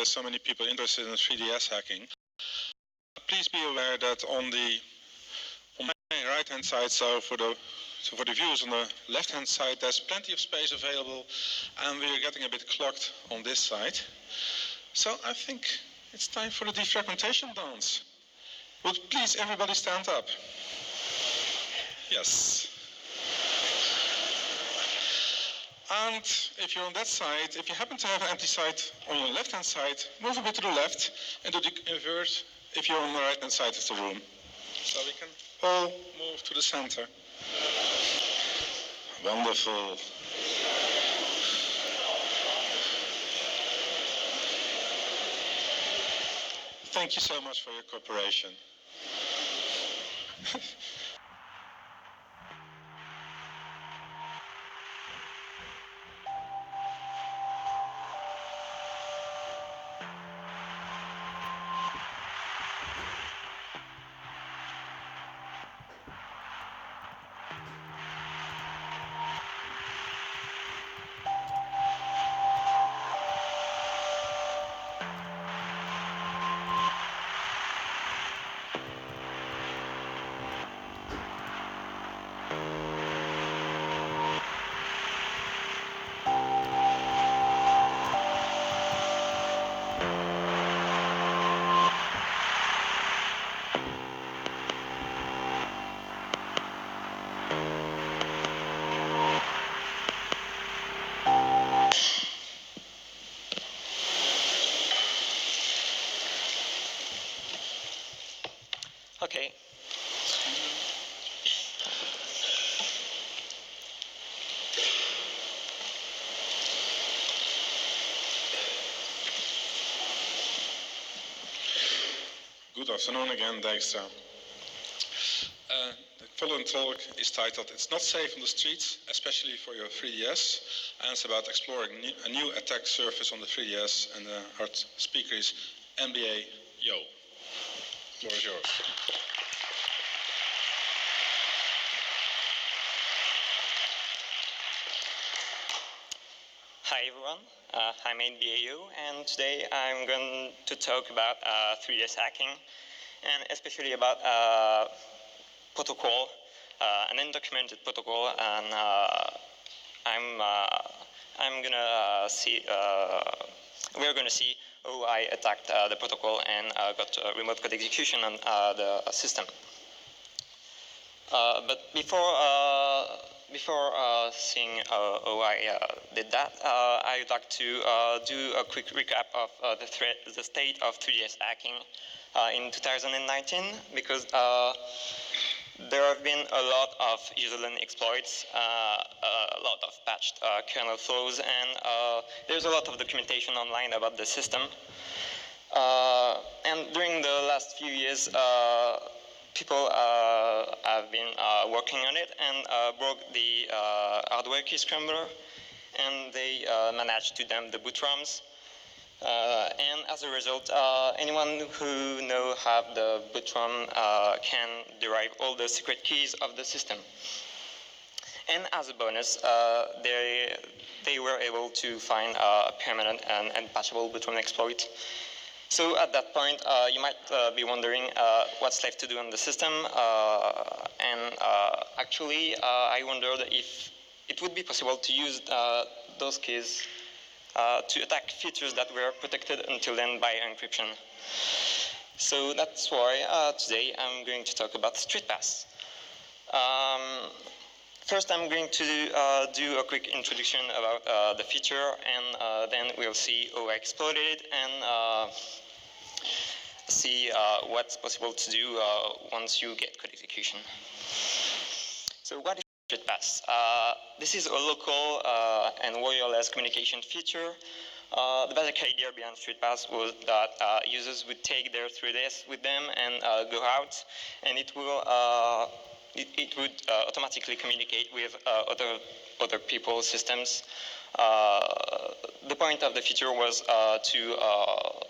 so many people interested in 3DS hacking. Please be aware that on my right-hand side, so for the viewers on the left-hand side, there's plenty of space available, and we're getting a bit clogged on this side. So I think it's time for the defragmentation dance. Would please everybody stand up? Yes. And if you're on that side, if you happen to have an empty side on your left-hand side, move a bit to the left and do the inverse if you're on the right-hand side of the room. So we can all move to the center. Wonderful. Thank you so much for your cooperation. Okay. Good afternoon again, Dijkstra. The following talk is titled "It's Not Safe on the Streets, Especially for Your 3DS," and it's about exploring a new attack surface on the 3DS, and our speaker is MrNbaYoh. The floor is yours. Hi everyone, I'm MrNbaYoh, and today I'm going to talk about 3DS hacking, and especially about protocol, an undocumented protocol, and we're gonna see how I attacked the protocol and got remote code execution on the system. But before seeing how I did that, I would like to do a quick recap of the state of 3DS hacking in 2019, because there have been a lot of userland exploits, a lot of patched kernel flaws, and there's a lot of documentation online about the system. And during the last few years, people have been working on it and broke the hardware key scrambler, and they managed to dump the boot ROMs. And as a result, anyone who have the boot ROM can derive all the secret keys of the system. And as a bonus, they were able to find a permanent and unpatchable boot ROM exploit. So at that point, you might be wondering what's left to do on the system. Actually, I wondered if it would be possible to use those keys to attack features that were protected until then by encryption. So that's why today I'm going to talk about StreetPass. First, I'm going to do a quick introduction about the feature, and then we'll see how I exploited it and see what's possible to do once you get code execution. So what is StreetPass? This is a local and wireless communication feature. The basic idea behind StreetPass was that users would take their 3DS with them and go out, and it would automatically communicate with other people's systems. The point of the feature was to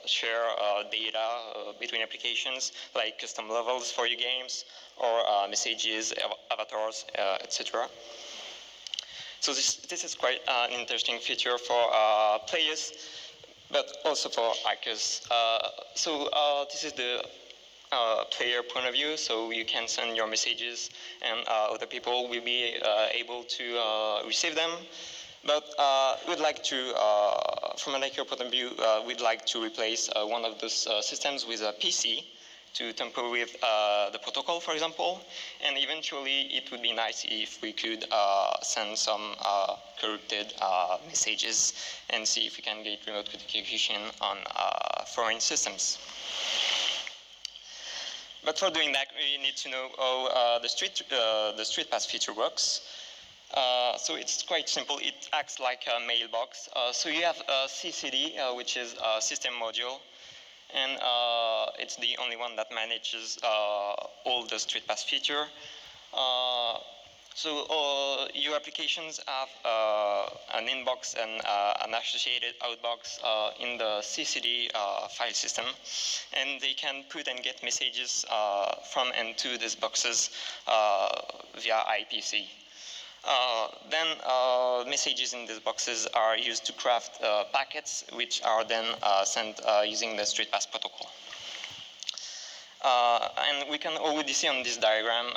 share data between applications, like custom levels for your games, or messages, avatars, etc. So this is quite an interesting feature for players, but also for hackers. This is the player point of view, so you can send your messages and other people will be able to receive them. But we'd like to, from a hacker point of view, we'd like to replace one of those systems with a PC to tamper with the protocol, for example. And eventually, it would be nice if we could send some corrupted messages and see if we can get remote code execution on foreign systems. But for doing that, we need to know how the StreetPass feature works. So it's quite simple. It acts like a mailbox. So you have a CCD, which is a system module, and it's the only one that manages all the StreetPass feature. Your applications have an inbox and an associated outbox in the CCD file system, and they can put and get messages from and to these boxes via IPC. Messages in these boxes are used to craft packets, which are then sent using the StreetPass protocol. And we can already see on this diagram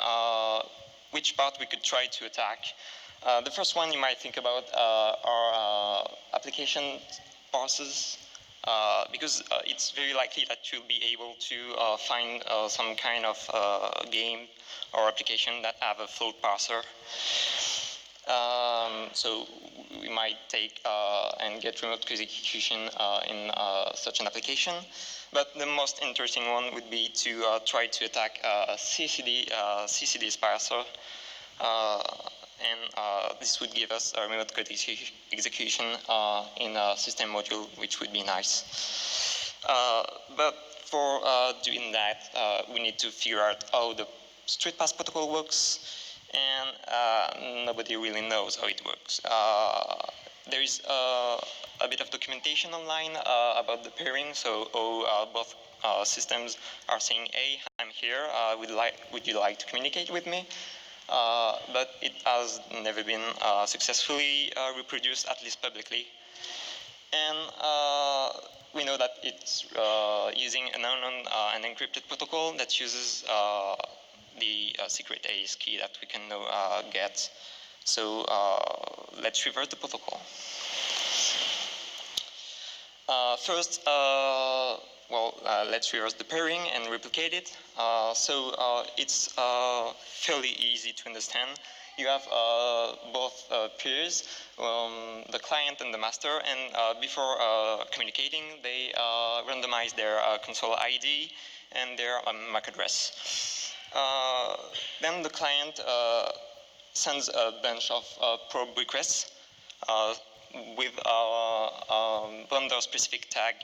which part we could try to attack. The first one you might think about are application parsers, because it's very likely that you'll be able to find some kind of game or application that have a float parser. So we might take and get remote code execution in such an application. But the most interesting one would be to try to attack CCD parser. This would give us a remote code execution in a system module, which would be nice. But for doing that, we need to figure out how the StreetPass protocol works. And nobody really knows how it works. There is a bit of documentation online about the pairing, so both systems are saying, hey, I'm here, would you like to communicate with me? But it has never been successfully reproduced, at least publicly. And we know that it's using an unknown and encrypted protocol that uses the secret AES key that we can get. So let's revert the protocol. First, let's reverse the pairing and replicate it. It's fairly easy to understand. You have both pairs, the client and the master, and before communicating, they randomize their console ID and their MAC address. Then the client sends a bunch of probe requests with a vendor-specific tag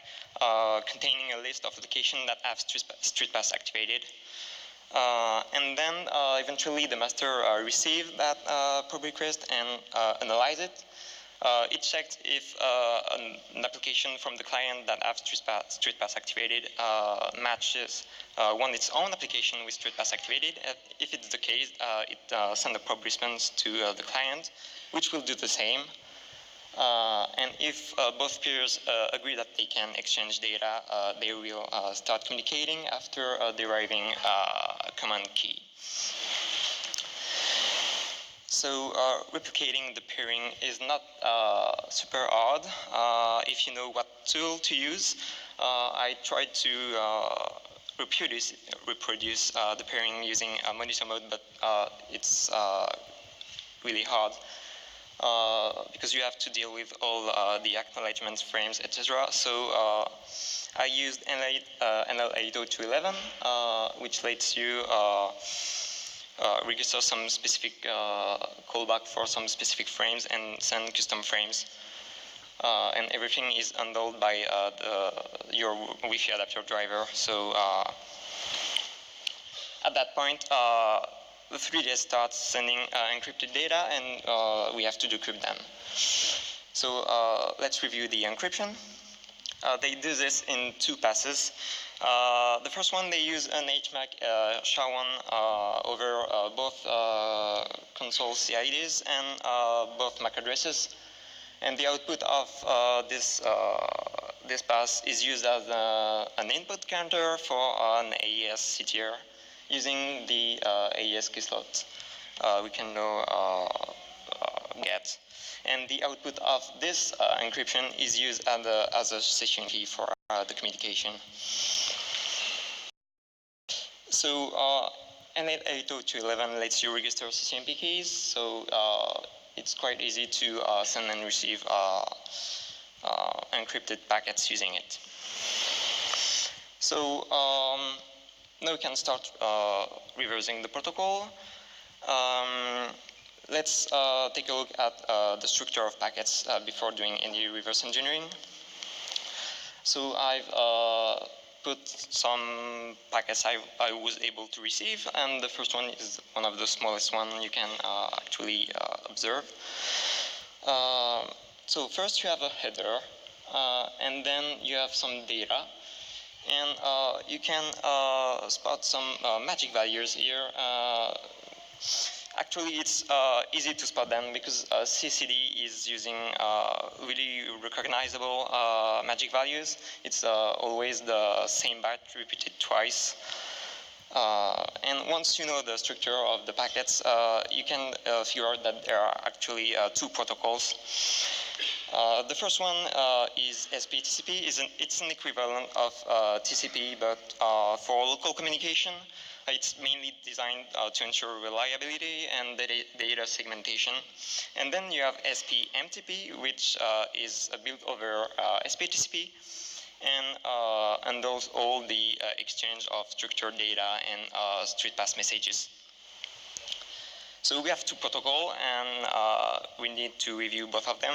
containing a list of locations that have StreetPass activated. And then eventually the master receives that probe request and analyze it. It checks if an application from the client that has StreetPass activated matches its own application with StreetPass activated. If it's the case, it sends a probe response to the client, which will do the same. And if both peers agree that they can exchange data, they will start communicating after deriving a command key. So replicating the pairing is not super hard if you know what tool to use. I tried to reproduce the pairing using monitor mode, but it's really hard because you have to deal with all the acknowledgements, frames, etc. So I used NL80211, which lets you register some specific callback for some specific frames and send custom frames. And everything is handled by your Wi-Fi adapter driver. So at that point, the 3DS starts sending encrypted data, and we have to decrypt them. So let's review the encryption. They do this in 2 passes. The first one, they use an HMAC SHA-1 over both console CIDs and both MAC addresses. And the output of this this pass is used as an input counter for an AES CTR using the AES key slot we can now get. And the output of this encryption is used as a session key for the communication. So N882.11 lets you register CCMP keys, so it's quite easy to send and receive encrypted packets using it. So now we can start reversing the protocol. Let's take a look at the structure of packets before doing any reverse engineering. So I've put some packets I was able to receive, and the first one is one of the smallest one you can actually observe. So first you have a header, and then you have some data, and you can spot some magic values here. Actually, it's easy to spot them because CCD is using really recognizable magic values. It's always the same byte repeated twice. And once you know the structure of the packets, you can figure out that there are actually two protocols. The first one is SPTCP. It's an equivalent of TCP, but for local communication. It's mainly designed to ensure reliability and data segmentation. And then you have SPMTP, which is built over SPTCP and handles all the exchange of structured data and StreetPass messages. So we have two protocols, and we need to review both of them.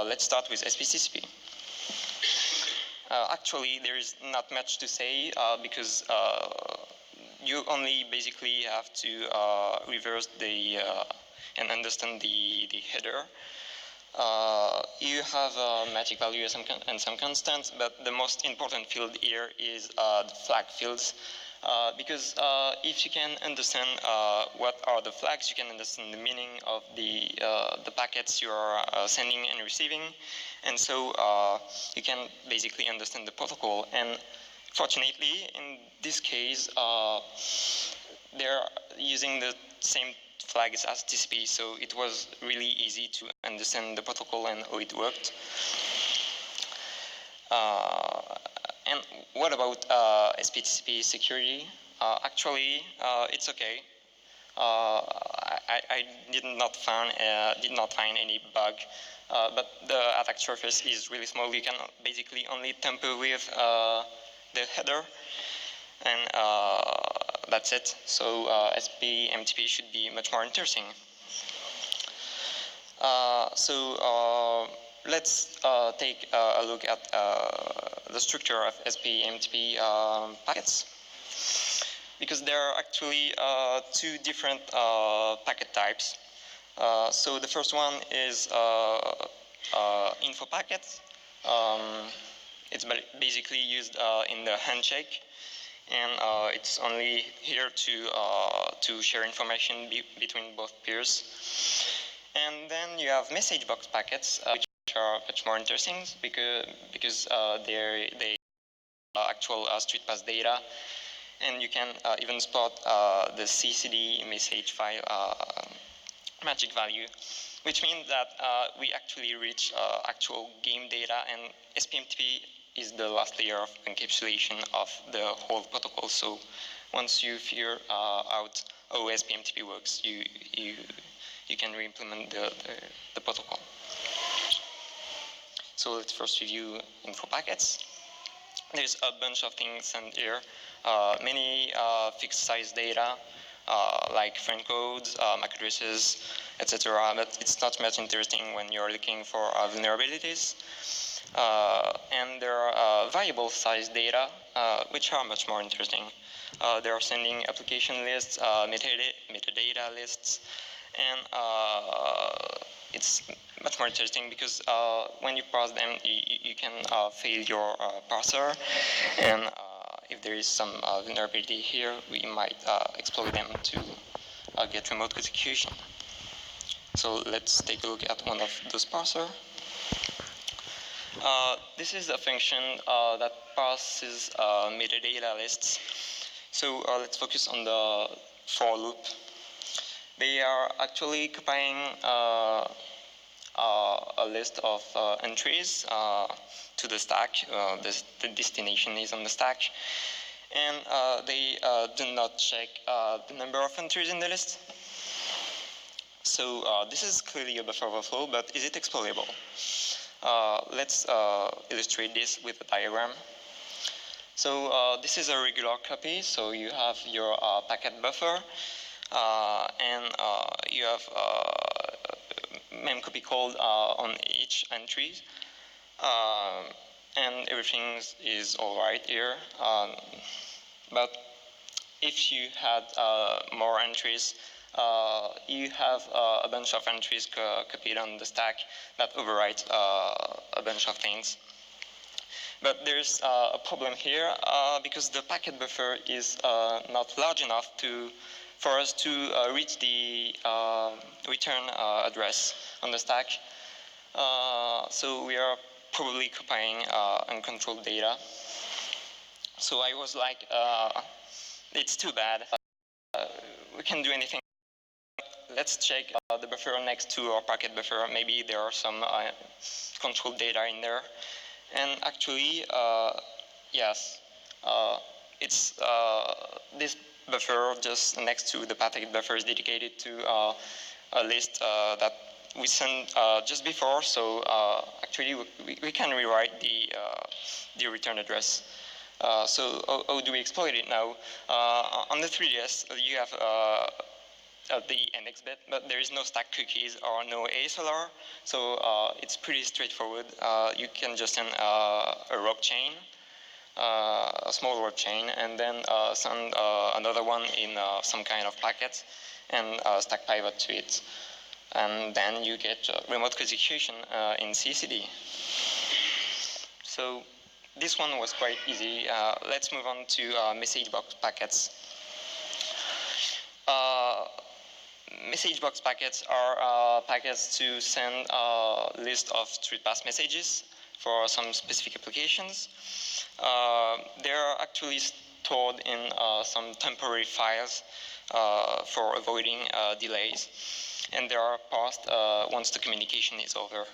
Let's start with SPTCP. Actually, there is not much to say because you only basically have to reverse the and understand the header. You have magic values and some constants, but the most important field here is the flag fields. Because if you can understand what are the flags, you can understand the meaning of the packets you are sending and receiving, and so you can basically understand the protocol. And fortunately, in this case, they're using the same flags as TCP, so it was really easy to understand the protocol and how it worked. And what about SPTCP security? Actually, it's okay. I did not find any bug, but the attack surface is really small. You can basically only tamper with the header, and that's it. So SPMTP should be much more interesting. Let's take a look at the structure of SPMTP packets, because there are actually two different packet types. So the first one is info packets. It's basically used in the handshake, and it's only here to share information between both peers. And then you have message box packets, which are much more interesting because they actual StreetPass data, and you can even spot the CCD message file magic value, which means that we actually reach actual game data, and SPMTP is the last layer of encapsulation of the whole protocol. So once you figure out how SPMTP works, you can re-implement the protocol. So let's first review info packets. There's a bunch of things in here, many fixed size data, like friend codes, MAC addresses, etc. But it's not much interesting when you're looking for vulnerabilities. And there are variable size data, which are much more interesting. They are sending application lists, metadata lists, and it's much more interesting because when you parse them, you can fail your parser, and if there is some vulnerability here, we might exploit them to get remote execution. So let's take a look at one of those parsers. This is a function that parses metadata lists. So let's focus on the for loop. They are actually copying a list of entries to the stack. The destination is on the stack. And they do not check the number of entries in the list. So this is clearly a buffer overflow, but is it exploitable? Let's illustrate this with a diagram. So this is a regular copy. So you have your packet buffer, and you have memcopy called on each entry, and everything is all right here. But if you had more entries, you have a bunch of entries copied on the stack that overwrite a bunch of things. But there's a problem here because the packet buffer is not large enough for us to reach the return address on the stack. So we are probably copying uncontrolled data. So I was like, it's too bad. We can't do anything. Let's check the buffer next to our packet buffer. Maybe there are some controlled data in there. And actually, yes, it's this buffer just next to the packet buffer is dedicated to a list that we sent just before. So actually, we can rewrite the return address. So how do we exploit it now? On the 3DS, you have the index bit, but there is no stack cookies or no ASLR, so it's pretty straightforward. You can just send a rogue chain, a small rogue chain, and then send another one in some kind of packet and stack pivot to it. And then you get remote execution in CCD. So this one was quite easy. Let's move on to message box packets. Message box packets are packets to send a list of StreetPass messages for some specific applications. They are actually stored in some temporary files for avoiding delays, and they are parsed once the communication is over.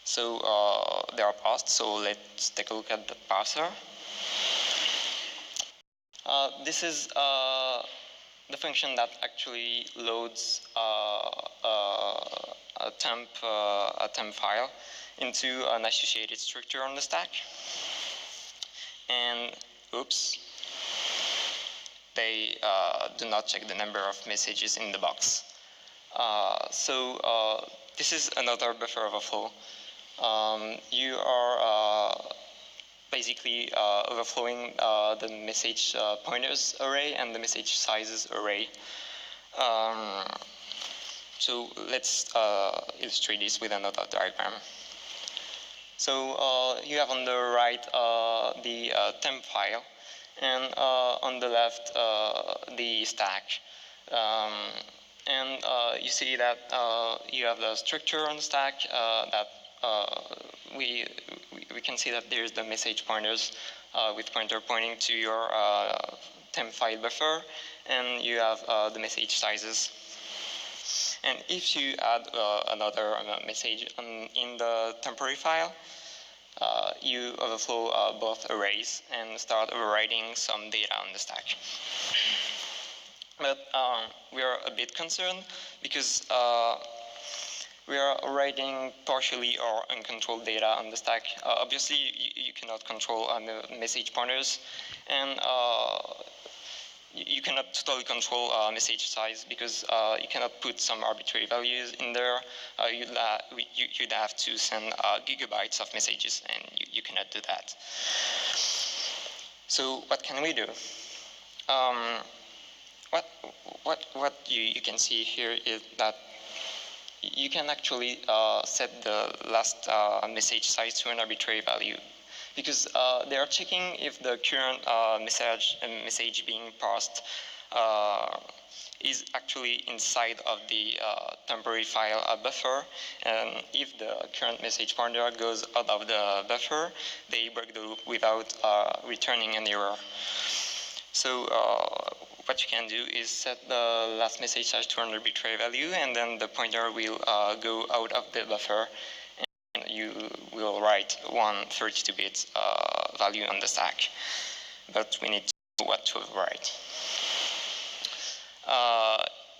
So they are parsed, so let's take a look at the parser. This is the function that actually loads a temp file into an associated structure on the stack. And oops, they do not check the number of messages in the box. So this is another buffer overflow. You are basically overflowing the message pointers array and the message sizes array. So let's illustrate this with another diagram. So you have on the right the temp file, and on the left the stack. And you see that you have the structure on the stack that we can see that there's the message pointers with pointer pointing to your temp file buffer, and you have the message sizes. And if you add another message in the temporary file, you overflow both arrays and start overwriting some data on the stack. But we are a bit concerned because we are writing partially or uncontrolled data on the stack. Obviously, you cannot control message pointers, and you cannot totally control message size because you cannot put some arbitrary values in there. You'd have to send gigabytes of messages, and you cannot do that. So what can we do? What you can see here is that you can actually set the last message size to an arbitrary value, because they are checking if the current message being parsed is actually inside of the temporary file buffer, and if the current message pointer goes out of the buffer, they break the loop without returning an error. So what you can do is set the last message as 200 arbitrary value, and then the pointer will go out of the buffer, and you will write one 32-bit value on the stack. But we need to know what to overwrite.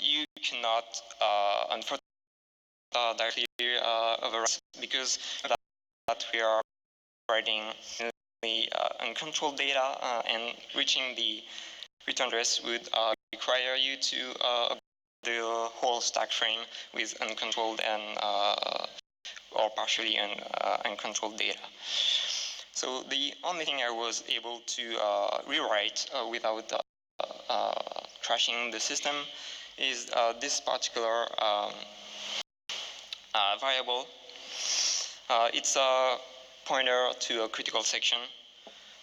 You cannot, unfortunately, directly overwrite, because that we are writing uncontrolled data, and reaching the return address would require you to the whole stack frame with uncontrolled and or partially uncontrolled data. So the only thing I was able to rewrite without crashing the system is this particular variable. It's a pointer to a critical section,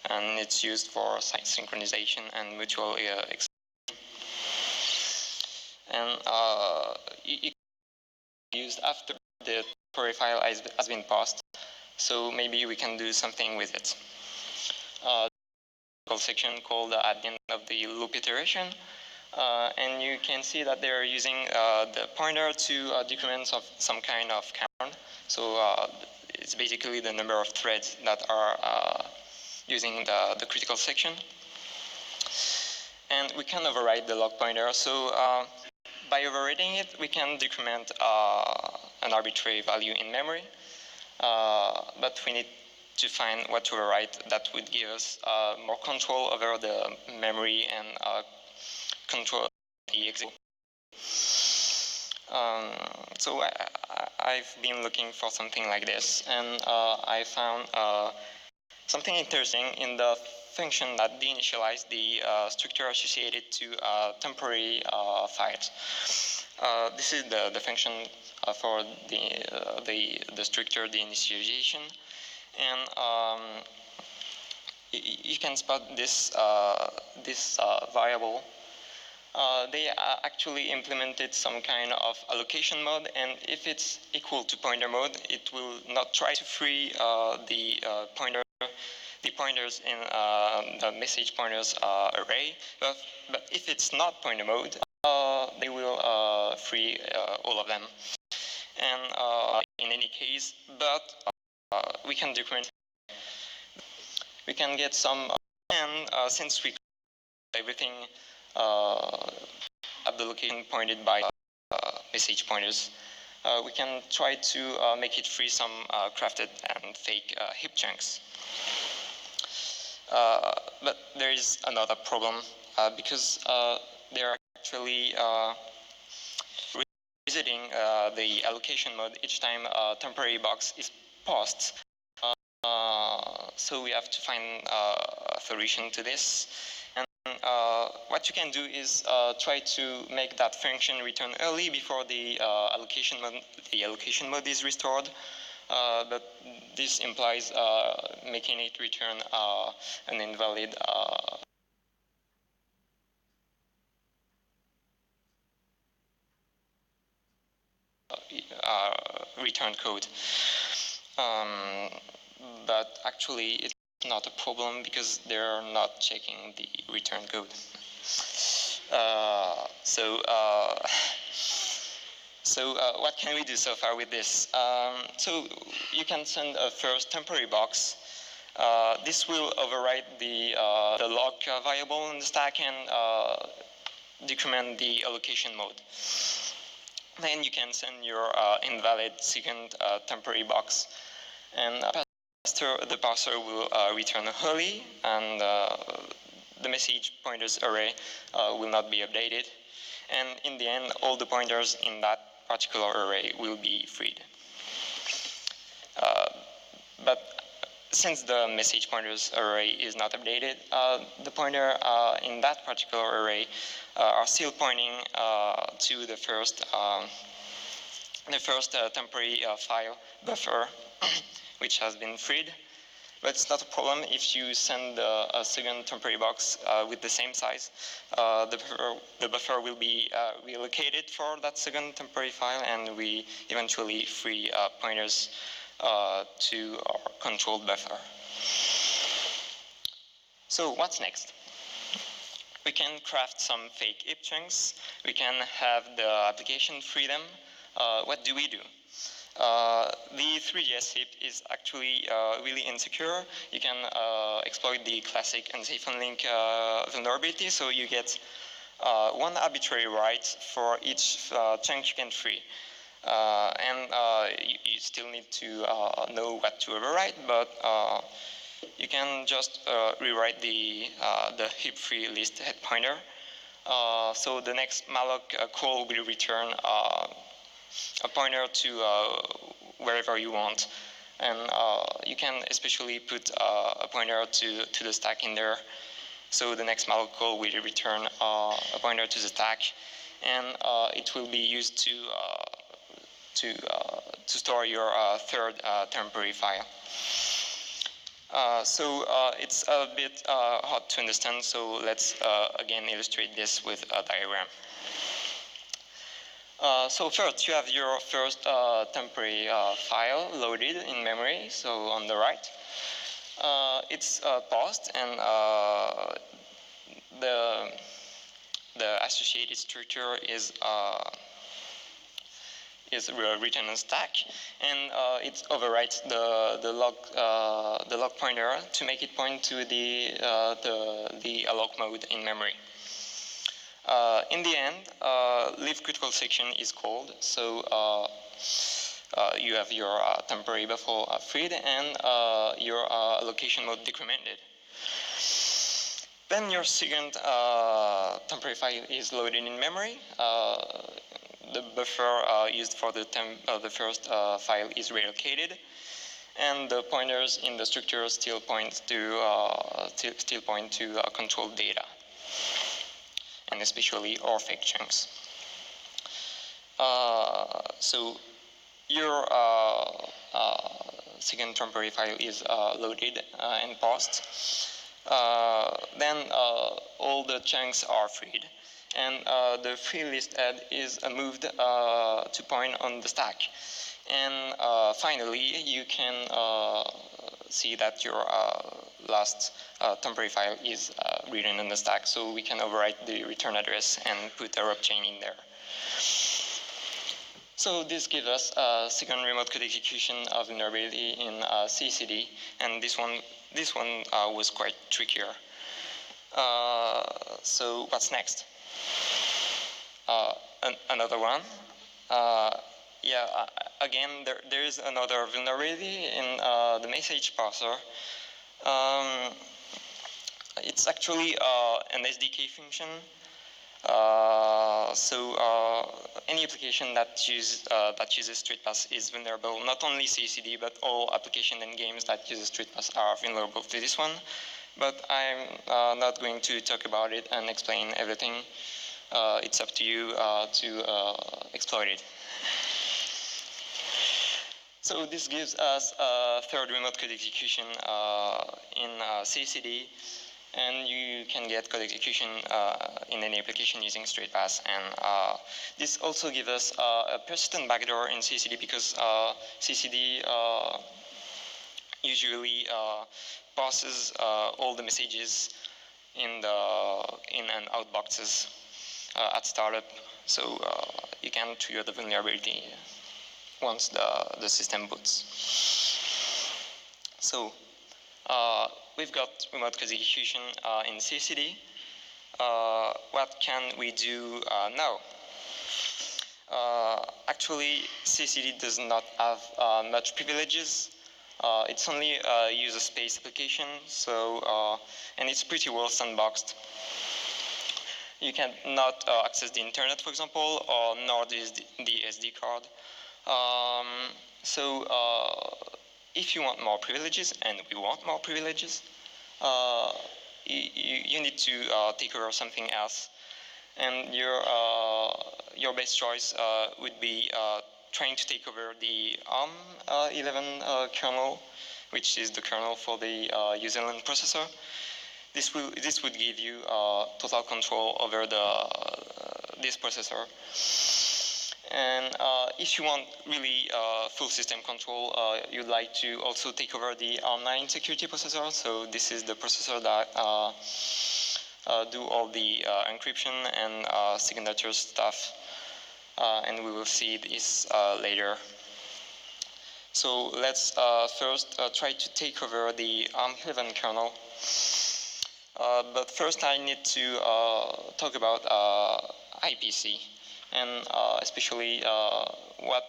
and it's used for site synchronization and mutual exclusion. And it used after the temporary file has been passed, so maybe we can do something with it. Section called at the end of the loop iteration, and you can see that they're using the pointer to decrements of some kind of count. So it's basically the number of threads that are using the critical section. And we can override the log pointer. So by overriding it, we can decrement an arbitrary value in memory, but we need to find what to overwrite that would give us more control over the memory and control the executable. So I've been looking for something like this, and I found something interesting in the function that deinitialized the structure associated to temporary files. This is the function for the structure deinitialization, and you can spot this variable. They actually implemented some kind of allocation mode, and if it's equal to pointer mode, it will not try to free the pointers in the message pointers array. But if it's not pointer mode, they will free all of them. And in any case, but we can decrement. We can get some, and since we everything at the location pointed by message pointers, we can try to make it free some crafted and fake heap chunks. But there is another problem because they're actually revisiting the allocation mode each time a temporary box is passed. So we have to find a solution to this. And what you can do is try to make that function return early before the allocation mode is restored. But this implies making it return an invalid return code. But actually, it's not a problem because they're not checking the return code. So what can we do so far with this? So you can send a first temporary box. This will overwrite the log variable in the stack and decrement the allocation mode. Then you can send your invalid second temporary box, and the parser will return early, and the message pointers array will not be updated. And in the end, all the pointers in that particular array will be freed. But since the message pointers array is not updated, the pointer in that particular array are still pointing to the first temporary file buffer, which has been freed. but it's not a problem if you send a second temporary box with the same size. The buffer will be relocated for that second temporary file, and we eventually free pointers to our controlled buffer. So what's next? We can craft some fake heap chunks. We can have the application free them. What do we do? The 3DS heap is actually really insecure. You can exploit the classic unsafe unlink vulnerability, so you get one arbitrary write for each chunk you can free. You still need to know what to overwrite, but you can just rewrite the heap free list head pointer. So the next malloc call will return a pointer to wherever you want. And you can especially put a pointer to the stack in there. So the next malloc call will return a pointer to the stack, and it will be used to store your third temporary file. It's a bit hard to understand, so let's again illustrate this with a diagram. So first, you have your first temporary file loaded in memory, so on the right. It's paused, and the associated structure is written on stack, and it overwrites the log pointer to make it point to the alloc mode in memory. In the end, leave critical section is called, so you have your temporary buffer freed and your allocation mode decremented. Then your second temporary file is loaded in memory. The buffer used for the first file is relocated, and the pointers in the structure still point to controlled data, and especially or fake chunks. So your second temporary file is loaded and paused. Then all the chunks are freed, and the free list head is moved to point on the stack. And finally, you can see that your last temporary file is written on the stack, so we can overwrite the return address and put a rob chain in there. So this gives us a second remote code execution of vulnerability in CCD, and this one was quite trickier. So what's next? Another one. Again, there is another vulnerability in the message parser. It's actually an SDK function. Any application that uses StreetPass is vulnerable. Not only CCD, but all applications and games that use StreetPass are vulnerable to this one. But I'm not going to talk about it and explain everything. It's up to you to exploit it. So this gives us a third remote code execution in CCD, and you can get code execution in any application using StreetPass. And this also gives us a persistent backdoor in CCD, because CCD usually passes all the messages in and out boxes at startup, so you can trigger the vulnerability once the system boots. So we've got remote code execution in CCD. What can we do now? Actually, CCD does not have much privileges. It's only a user space application, so and it's pretty well sandboxed. You cannot access the internet, for example, or nor the SD card. If you want more privileges, and we want more privileges, you need to take over something else. And your best choice would be trying to take over the ARM 11 kernel, which is the kernel for the userland processor. This would give you total control over this processor. And if you want really full system control, you'd like to also take over the ARM9 security processor. So this is the processor that do all the encryption and signature stuff. And we will see this later. So let's first try to take over the ARM11 kernel. But first I need to talk about IPC, and especially what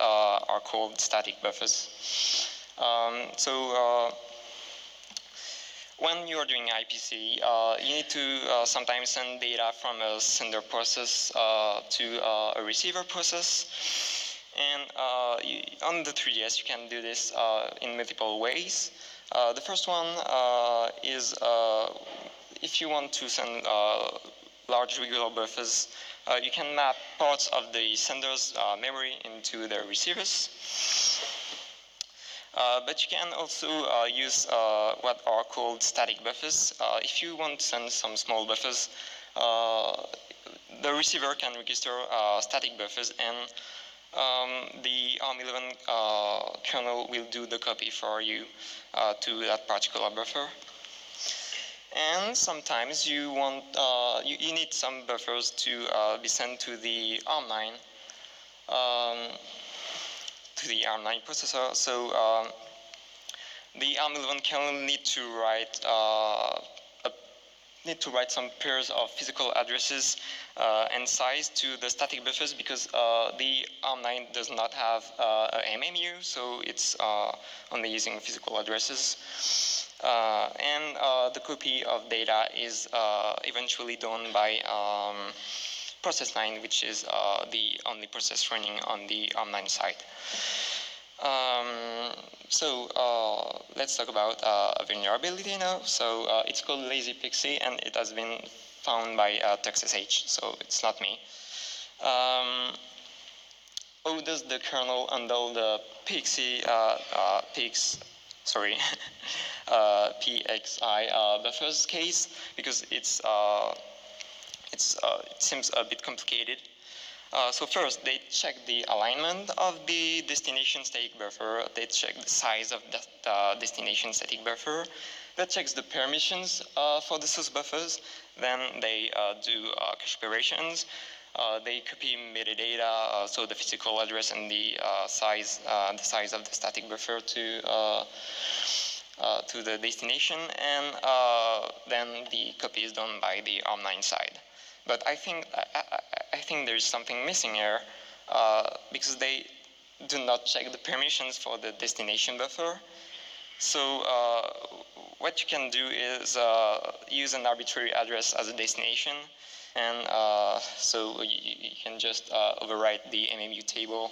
are called static buffers. When you're doing IPC, you need to sometimes send data from a sender process to a receiver process. And on the 3DS, you can do this in multiple ways. The first one is if you want to send large regular buffers, you can map parts of the sender's memory into the receivers. But you can also use what are called static buffers. If you want to send some small buffers, the receiver can register static buffers, and the ARM11 kernel will do the copy for you to that particular buffer. And sometimes you want you need some buffers to be sent to the ARM9 processor. So the ARM11 kernel need to write some pairs of physical addresses and size to the static buffers, because the ARM9 does not have a MMU, so it's only using physical addresses. And the copy of data is eventually done by process 9, which is the only process running on the ARM9 side. Let's talk about a vulnerability now. So it's called Lazy Pixie, and it has been found by TuxSH, so it's not me. How does the kernel handle the PXI buffers case? Because it seems a bit complicated. So first, they check the alignment of the destination static buffer. They check the size of the destination static buffer. That checks the permissions for the source buffers. Then they do cache operations. They copy metadata, so the physical address and the size of the static buffer to the destination, and then the copy is done by the ARM9 side. But I think there's something missing here, because they do not check the permissions for the destination buffer. So what you can do is use an arbitrary address as a destination, and so you can just overwrite the MMU table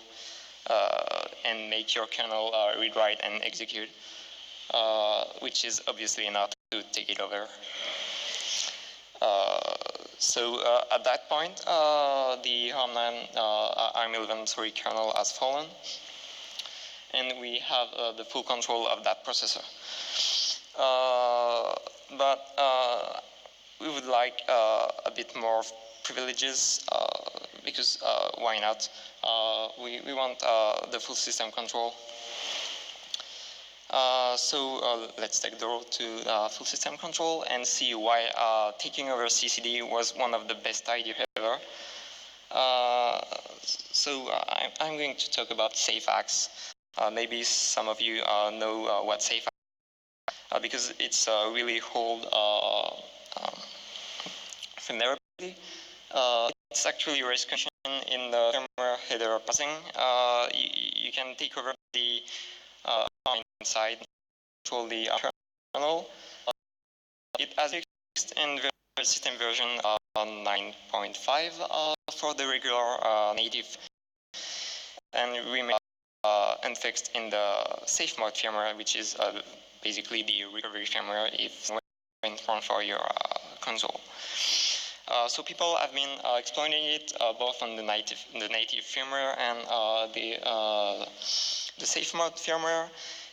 and make your kernel read, write, and execute, which is obviously enough to take it over. At that point, the ARM11 kernel has fallen, and we have the full control of that processor. But we would like a bit more privileges, because why not? We want the full system control. Let's take the road to full system control and see why taking over CCD was one of the best ideas ever. I'm going to talk about SafeAx. Maybe some of you know what SafeAx is, because it's a really old vulnerability. It's actually a race condition in the firmware header passing. You can take over the inside, control the kernel. It has fixed in the system version 9.5 for the regular native, and remain unfixed in the safe mode firmware, which is basically the recovery firmware if went wrong for your console. So people have been exploiting it both on the native firmware and the safe mode firmware,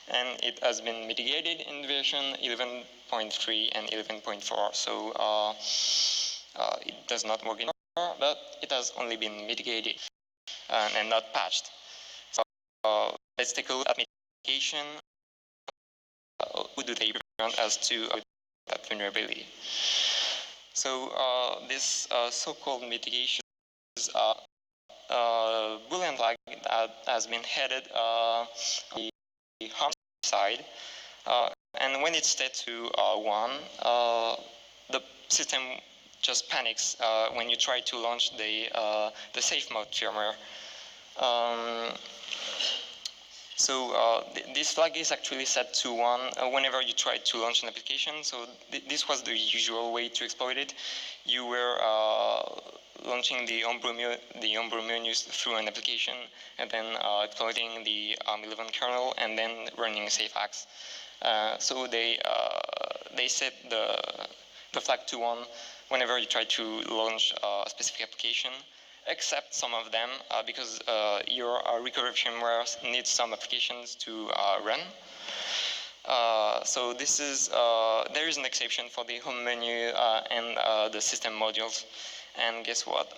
and it has been mitigated in version 11.3 and 11.4. So it does not work anymore, but it has only been mitigated and not patched. So let's take a look at mitigation. Who do they prevent us to that vulnerability? So this so-called mitigation is Boolean flag that has been headed on the harm side, and when it's set to 1, the system just panics when you try to launch the safe mode firmware. So this flag is actually set to 1 whenever you try to launch an application. So this was the usual way to exploit it. You were launching the Homebrew menus through an application, and then exploiting the ARM11 kernel, and then running safex. So they set the flag to 1 whenever you try to launch a specific application, except some of them, because your recovery firmware needs some applications to run. So this is there is an exception for the home menu and the system modules. And guess what?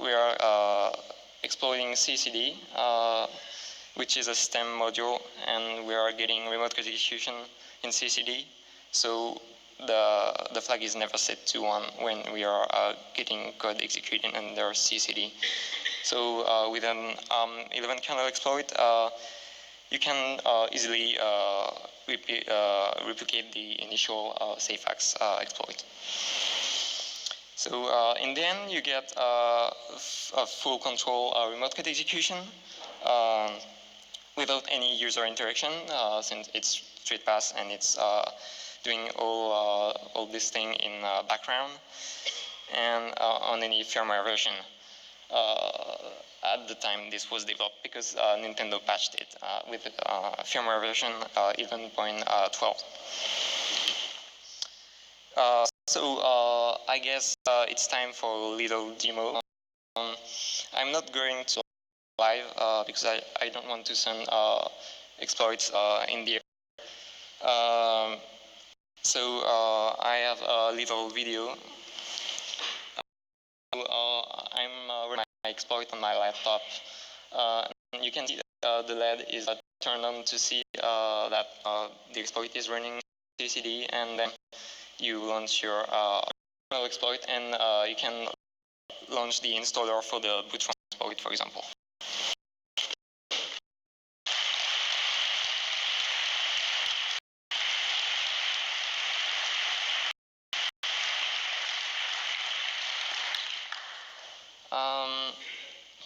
We are exploiting CCD, which is a system module, and we are getting remote code execution in CCD. So the flag is never set to 1 when we are getting code executed under CCD. So with an ARM11 kernel exploit, you can easily replicate the initial safex exploit. So in the end, you get a full control remote code execution without any user interaction, since it's StreetPass and it's doing all this thing in background, and on any firmware version. At the time this was developed, because Nintendo patched it with firmware version 11.12. So I guess it's time for a little demo. I'm not going to live because I don't want to send exploits in the air. So I have a little video. I'm running my exploit on my laptop. You can see the LED is turned on to see that the exploit is running CCD, and then you launch your exploit, and you can launch the installer for the boot from exploit, for example.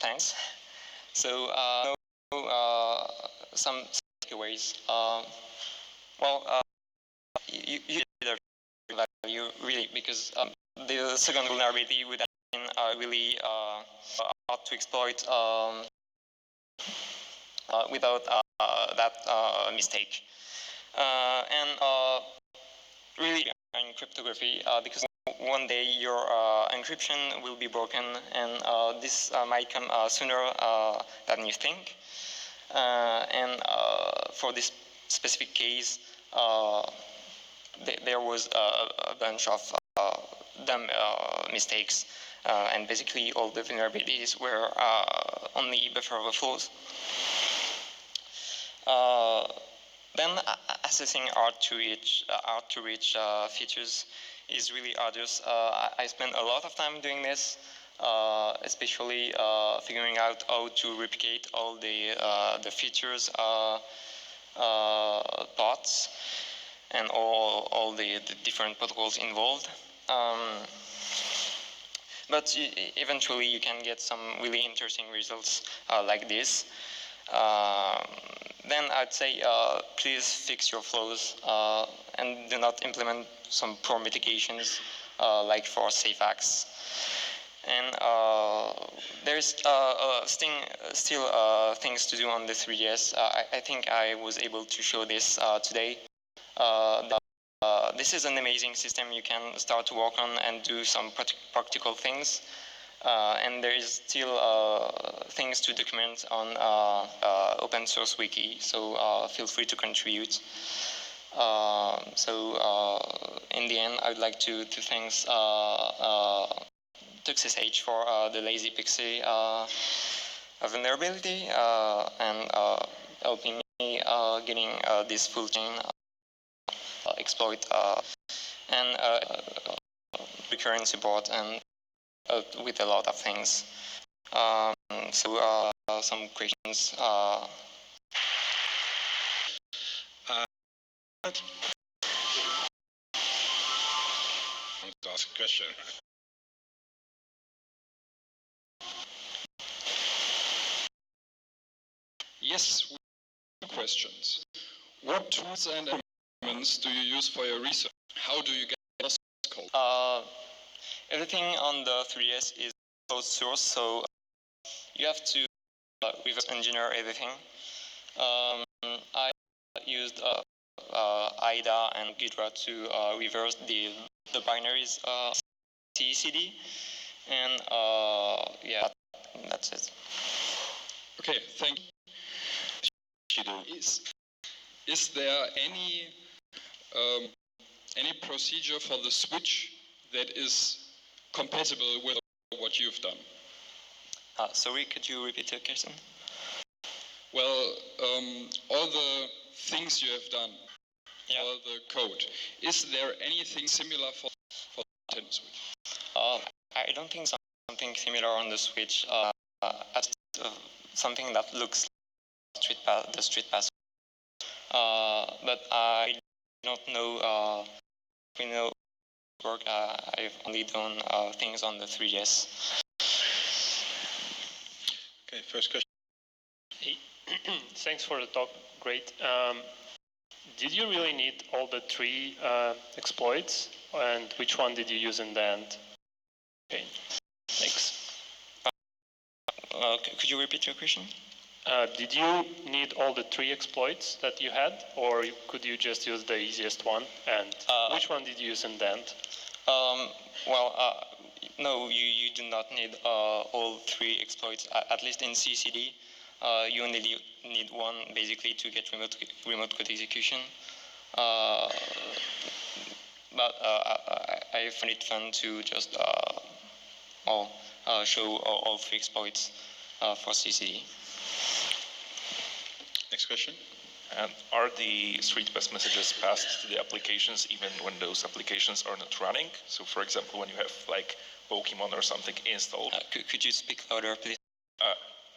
Thanks. So some takeaways. Well, you did a value really, because the second vulnerability would have been really hard to exploit without that mistake. And really in cryptography, because one day your encryption will be broken, and this might come sooner than you think. And for this specific case, there was a bunch of dumb mistakes, and basically all the vulnerabilities were only buffer overflows. Then assessing hard to reach features is really arduous. I spent a lot of time doing this, especially figuring out how to replicate all the features parts and all the different protocols involved. But eventually you can get some really interesting results like this. Then I'd say please fix your flows and do not implement some poor mitigations like for safex. And there's still things to do on the 3DS. I think I was able to show this today. this is an amazing system you can start to work on and do some practical things. And there is still things to document on open source wiki, so feel free to contribute. In the end, I would like to thank TuxSH for the lazy pixie vulnerability and helping me getting this full chain exploit and recurrent support and with a lot of things. Some questions. To ask a question. Yes, two questions. What tools and elements do you use for your research? How do you get source code? Everything on the 3DS is closed source, so you have to reverse engineer everything. I used IDA and Ghidra to reverse the binaries CCD, and yeah, that's it. Okay, thank you. Is there any procedure for the switch that is compatible with what you've done? Sorry, could you repeat your question? Well, all the things you have done, yeah. all the code, is there anything similar for the Nintendo Switch? I don't think something similar on the Switch. Something that looks like the StreetPass. But I don't know. We know work. I've only done things on the 3DS. Okay, first question. Hey, thanks for the talk. Great. Did you really need all the 3 exploits, and which one did you use in the end? Okay, thanks. Could you repeat your question? Did you need all the 3 exploits that you had, or could you just use the easiest one? And which one did you use in the end? No, you do not need all 3 exploits. At least in CCD, you only need one basically to get remote code execution. But I find it fun to just show all 3 exploits for CCD. Next question. And are the StreetPass messages passed to the applications even when those applications are not running? So, for example, when you have like Pokemon or something installed. Could you speak louder, please?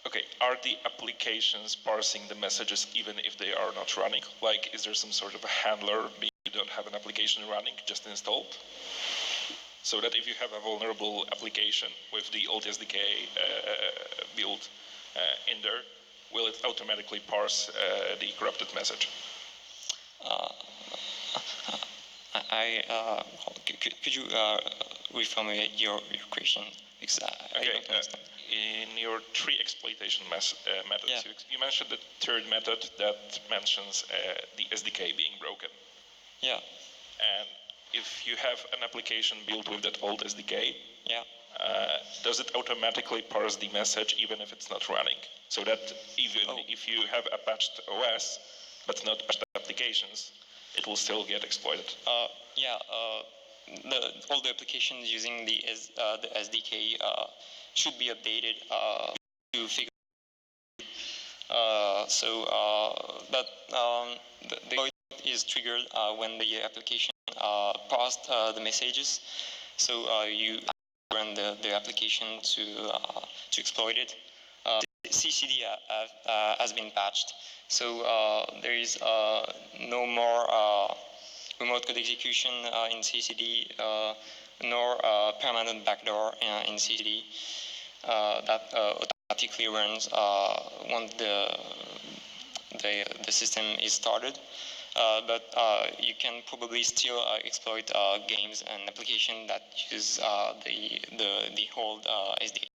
Okay, are the applications parsing the messages even if they are not running? Like, is there some sort of a handler, maybe you don't have an application running, just installed? So that if you have a vulnerable application with the old SDK build in there, will it automatically parse the corrupted message? Could you reformulate your question? Because I don't understand. In your 3 exploitation methods, yeah. you mentioned the third method that mentions the SDK being broken. Yeah. And if you have an application built with that old SDK, yeah. Does it automatically parse the message even if it's not running? So that even if you have a patched OS but not patched applications, it will still get exploited. Yeah. All the applications using the SDK should be updated to figure. But the exploit is triggered when the application parsed the messages. So you run the application to exploit it. CCD has been patched, so there is no more remote code execution in CCD, nor permanent backdoor in CCD that automatically runs once the system is started. But you can probably still exploit games and applications that use the old SDK.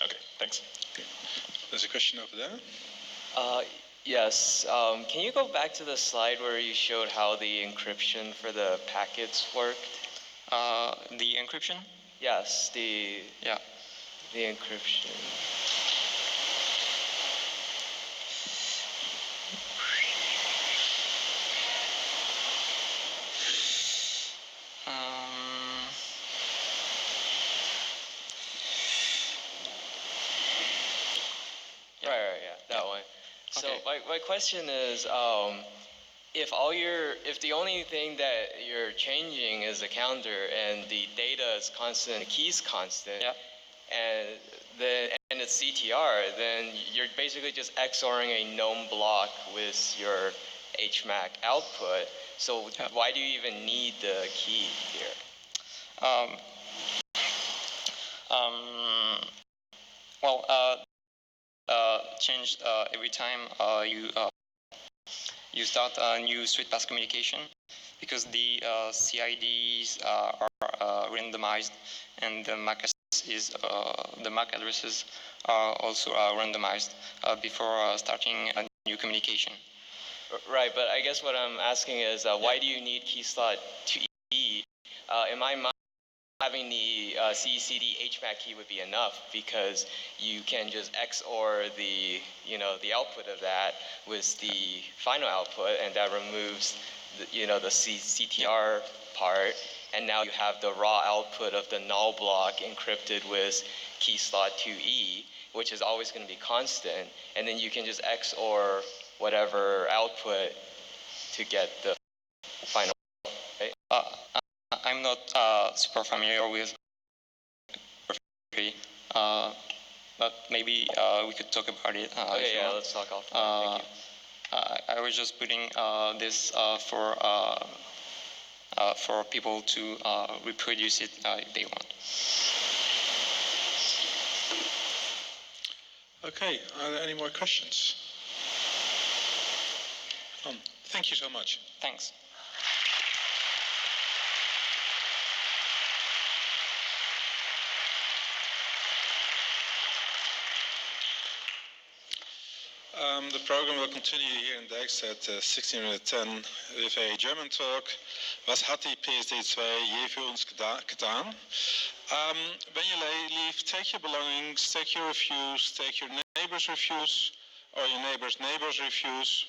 Okay, thanks. Okay. There's a question over there. Yes. Can you go back to the slide where you showed how the encryption for the packets worked? The encryption? Yes, the encryption. Right, yeah, that one. So my question is, if the only thing that you're changing is the counter and the data is constant, the key's constant, and it's CTR, then you're basically just XORing a known block with your HMAC output. So why do you even need the key here? Change every time you start a new StreetPass communication, because the CIDs are randomized, and the MAC addresses are also randomized before starting a new communication. Right, but I guess what I'm asking is, why do you need key slot 2E? In my mind, having the CECD HMAC key would be enough, because you can just XOR the output of that with the final output, and that removes the CTR part, and now you have the raw output of the null block encrypted with key slot 2E, which is always going to be constant, and then you can just XOR whatever output to get the final. Right? I'm not super familiar with but maybe we could talk about it. Okay, yeah, let's talk offline. Thank you. I was just putting this for people to reproduce it if they want. Okay, are there any more questions? Thank you so much. Thanks. The program will continue here in Dijks at 1610 with a German talk. Was hat die PSD2 je voor ons gedaan? When you leave, take your belongings, take your reviews, take your neighbor's reviews, or your neighbor's reviews.